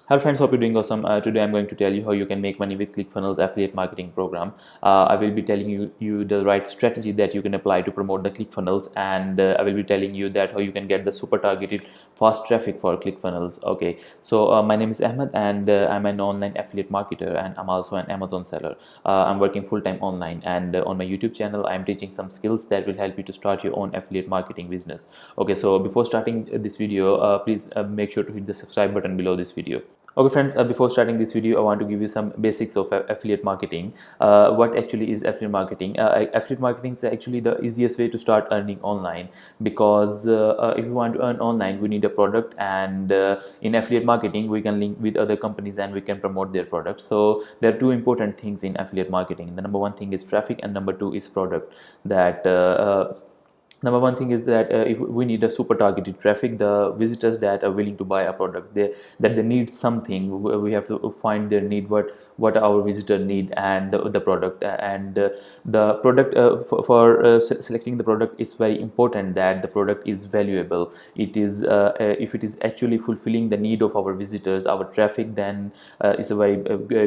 Hello friends, hope you're doing awesome. Today I'm going to tell you how you can make money with ClickFunnels affiliate marketing program. I will be telling you the right strategy that you can apply to promote the ClickFunnels, and I will be telling you that how you can get the super targeted fast traffic for ClickFunnels. Okay, so my name is Ahmed, and I'm an online affiliate marketer, and I'm also an Amazon seller. I'm working full-time online, and on my YouTube channel I'm teaching some skills that will help you to start your own affiliate marketing business. Okay, so before starting this video, please make sure to hit the subscribe button below this video. Okay friends, before starting this video, I want to give you some basics of affiliate marketing. What actually is affiliate marketing? Affiliate marketing is actually the easiest way to start earning online, because if you want to earn online, we need a product, and in affiliate marketing we can link with other companies and we can promote their products. So there are two important things in affiliate marketing. The number one thing is traffic, and number two is product. That Number one thing is that if we need a super targeted traffic, the visitors that are willing to buy a product, they need something. We have to find their need, what our visitor need, and the product, and the product selecting the product is very important, that the product is valuable. It is if it is actually fulfilling the need of our visitors, our traffic, then it's a very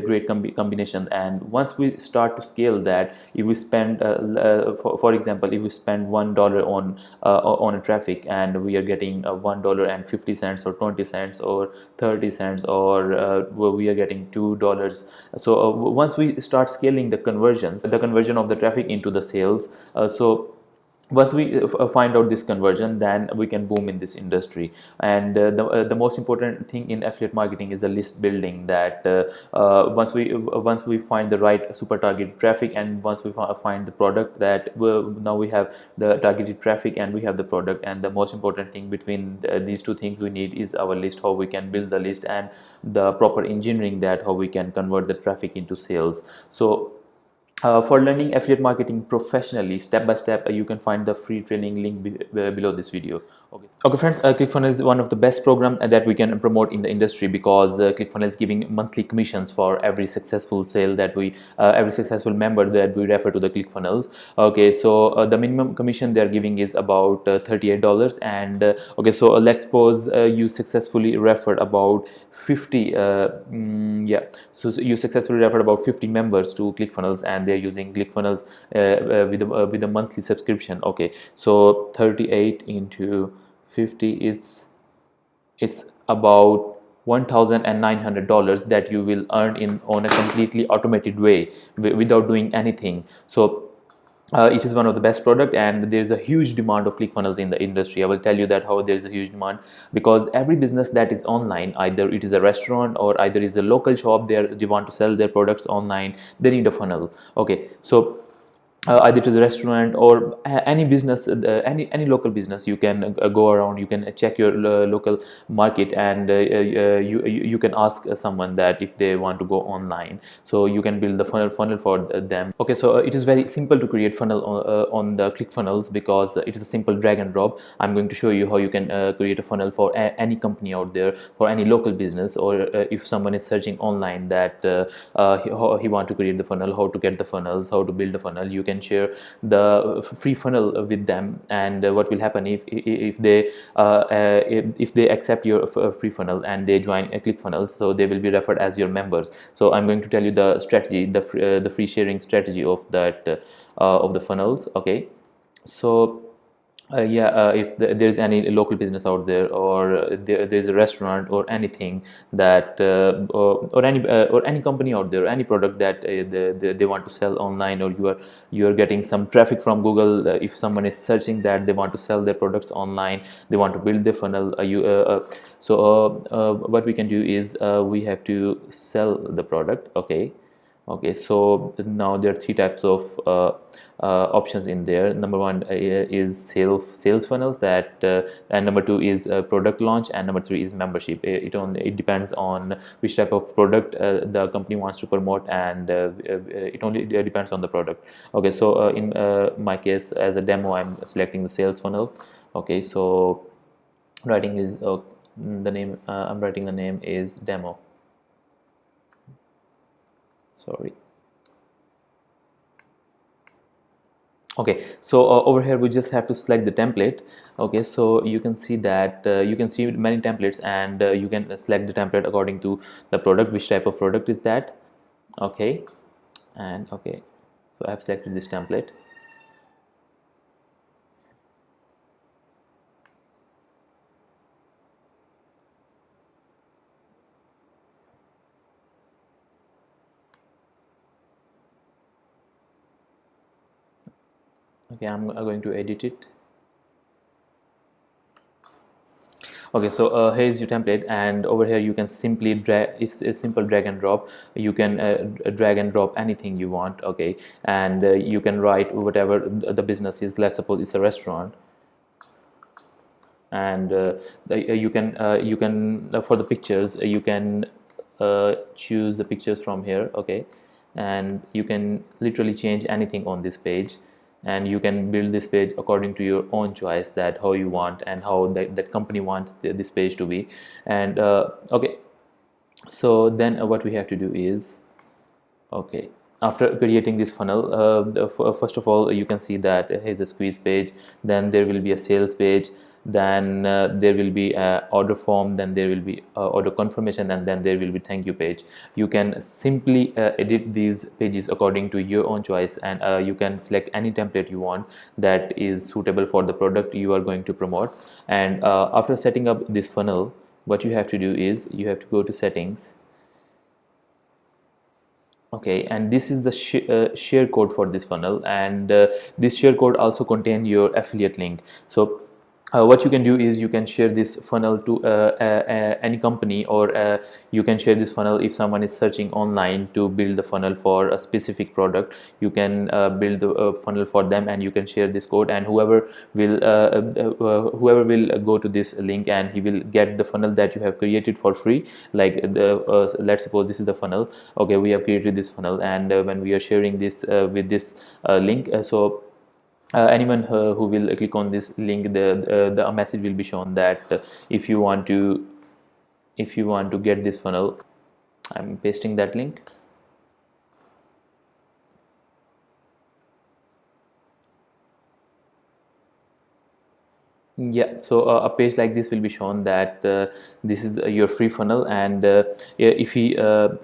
great combination. And once we start to scale that, if we spend for example, if we spend $1 on a traffic, and we are getting $1.50 or 20 cents or 30 cents, or we are getting $2. So once we start scaling the conversions, the conversion of the traffic into the sales, so once we find out this conversion, then we can boom in this industry. And the most important thing in affiliate marketing is the list building. That once we find the right super targeted traffic, and once we find the product, that now we have the targeted traffic and we have the product, and the most important thing between these two things we need is our list, how we can build the list, and the proper engineering, that how we can convert the traffic into sales. So for learning affiliate marketing professionally, step by step, you can find the free training link below this video. Okay friends, ClickFunnels is one of the best program that we can promote in the industry, because ClickFunnels is giving monthly commissions for every successful sale that we every successful member that we refer to the ClickFunnels. Okay, so the minimum commission they are giving is about $38. And okay, so let's suppose you successfully referred about 50 yeah, so you successfully referred about 50 members to ClickFunnels, and they're using ClickFunnels with a monthly subscription. Okay, so 38 into 50, it's about $1,900 that you will earn in on a completely automated way, without doing anything. So it is one of the best product, and there is a huge demand of ClickFunnels in the industry. I will tell you that how there is a huge demand, because every business that is online, either it is a restaurant or either is a local shop, they want to sell their products online, they need a funnel. Okay, so either to the restaurant or any business, any local business, you can go around, you can check your local market, and you can ask someone that if they want to go online, so you can build the funnel for them. Okay, so it is very simple to create funnel on the ClickFunnels, because it is a simple drag and drop. I'm going to show you how you can create a funnel for any company out there, for any local business, or if someone is searching online that he want to create the funnel, how to get the funnels, how to build the funnel, you can share the free funnel with them. And what will happen if they accept your free funnel and they join a ClickFunnels, so they will be referred as your members. So I'm going to tell you the strategy, the free sharing strategy of that of the funnels. Okay, so yeah, if there's any local business out there, or there's a restaurant or anything that or any company out there, any product that they want to sell online, or you are getting some traffic from Google, if someone is searching that they want to sell their products online, they want to build their funnel, what we can do is we have to sell the product. Okay. Okay, so now there are three types of options in there. Number one is sales funnels, that and number two is product launch, and number three is membership. It depends on which type of product the company wants to promote, and it only depends on the product. Okay, so in my case, as a demo, I'm selecting the sales funnel. Okay, so writing is the name, I'm writing the name is demo. Sorry. Okay, so over here we just have to select the template. Okay, so you can see that you can see many templates, and you can select the template according to the product, which type of product is that. Okay, and okay, so I have selected this template. Okay, I'm going to edit it. Okay, so here's your template, and over here you can simply drag. It's a simple drag and drop. You can drag and drop anything you want. Okay, and you can write whatever the business is. Let's suppose it's a restaurant, and you can for the pictures you can choose the pictures from here. Okay, and you can literally change anything on this page, and you can build this page according to your own choice, that how you want and how that company wants this page to be. And okay, so then what we have to do is, okay, after creating this funnel, first of all you can see that here's a squeeze page, then there will be a sales page, then there will be a order form, then there will be order confirmation, and then there will be thank you page. You can simply edit these pages according to your own choice, and you can select any template you want that is suitable for the product you are going to promote. And after setting up this funnel, what you have to do is you have to go to settings. Okay, and this is the share code for this funnel, and this share code also contain your affiliate link. So what you can do is you can share this funnel to any company, or you can share this funnel if someone is searching online to build the funnel for a specific product. You can build the funnel for them, and you can share this code, and whoever will go to this link, and he will get the funnel that you have created for free. Like let's suppose this is the funnel. Okay, we have created this funnel, and when we are sharing this with this link, so anyone who will click on this link, the message will be shown that if you want to, get this funnel, I'm pasting that link. Yeah, so a page like this will be shown that this is your free funnel, and if he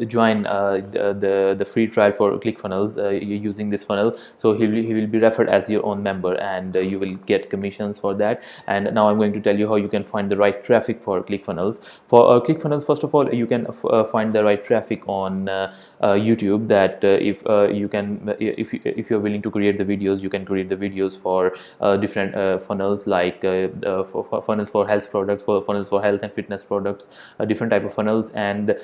join the free trial for ClickFunnels using this funnel, so he will be referred as your own member, and you will get commissions for that. And now I'm going to tell you how you can find the right traffic for ClickFunnels. For ClickFunnels, first of all, you can find the right traffic on YouTube. That if you can, if you're willing to create the videos, you can create the videos for different funnels, like for funnels for health products, for funnels for health and fitness products, different type of funnels. And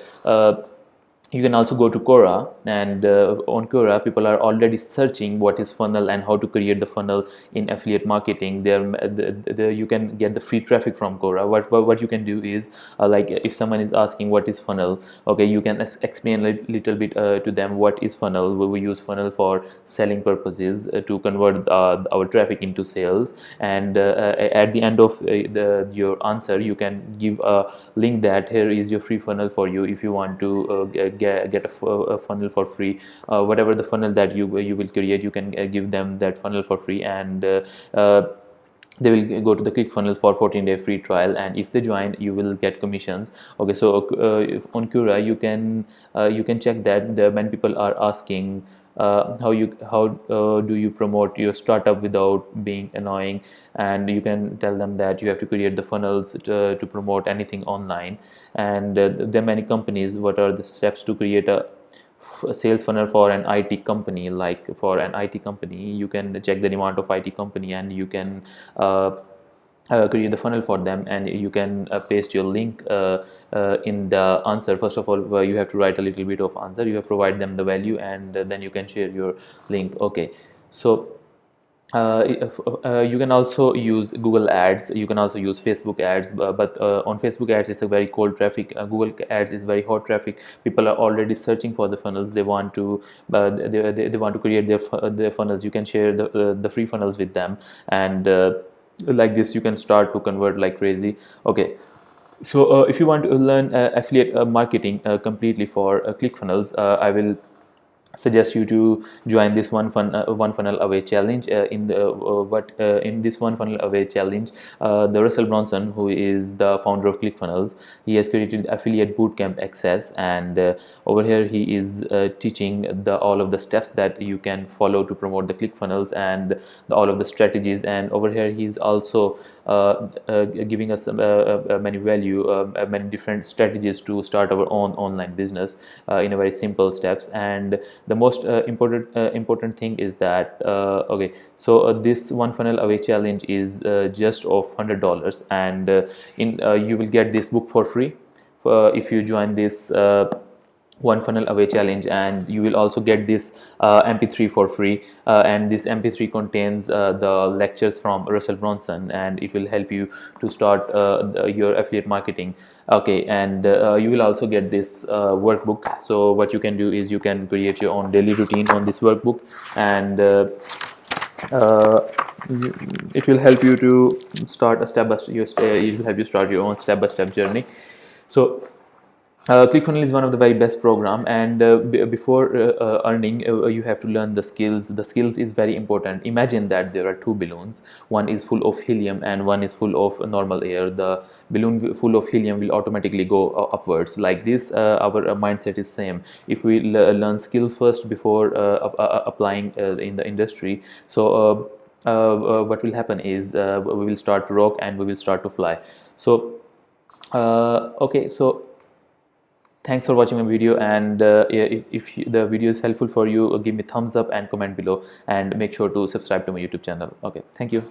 you can also go to Quora, and on Quora people are already searching what is funnel and how to create the funnel in affiliate marketing. There you can get the free traffic from Quora. What you can do is, like if someone is asking what is funnel, okay, you can explain a little bit to them what is funnel. We use funnel for selling purposes, to convert our traffic into sales. And at the end of your answer, you can give a link that here is your free funnel for you if you want to get a funnel for free. Whatever the funnel that you will create, you can give them that funnel for free, and they will go to the ClickFunnels for 14-day free trial, and if they join, you will get commissions. Okay, so on Quora you can check that when people are asking how do you promote your startup without being annoying, and you can tell them that you have to create the funnels to promote anything online. And there are many companies. What are the steps to create a sales funnel for an IT company? Like for an IT company, you can check the demand of IT company, and you can create the funnel for them, and you can paste your link in the answer. First of all, you have to write a little bit of answer. You have to provide them the value, and then you can share your link. Okay, so you can also use Google ads, you can also use Facebook ads, but on Facebook ads it's a very cold traffic. Google ads is very hot traffic. People are already searching for the funnels. They want to they want to create their funnels. You can share the free funnels with them, and like this you can start to convert like crazy. Okay, so if you want to learn affiliate marketing completely for ClickFunnels, I will suggest you to join this one funnel away challenge. In this one funnel away challenge, the Russell Bronson, who is the founder of ClickFunnels, he has created affiliate bootcamp access, and over here he is teaching all of the steps that you can follow to promote the ClickFunnels, and all of the strategies. And over here he is also giving us many many different strategies to start our own online business in a very simple steps. And the most important thing is that okay, so this one funnel away challenge is just of $100, and in you will get this book for free if you join this one funnel away challenge, and you will also get this mp3 for free, and this mp3 contains the lectures from Russell Bronson, and it will help you to start your affiliate marketing. Okay, and you will also get this workbook. So what you can do is you can create your own daily routine on this workbook, and uh, it will help you to start a step by it will help you start your own step-by-step journey. So ClickFunnels is one of the very best program, and before earning, you have to learn the skills. The skills is very important. Imagine that there are two balloons. One is full of helium and one is full of normal air. The balloon full of helium will automatically go upwards. Like this, our mindset is same. If we learn skills first before applying in the industry, so what will happen is we will start to rock and we will start to fly. So okay, so thanks for watching my video, and if the video is helpful for you, give me thumbs up and comment below, and make sure to subscribe to my YouTube channel. Okay, thank you.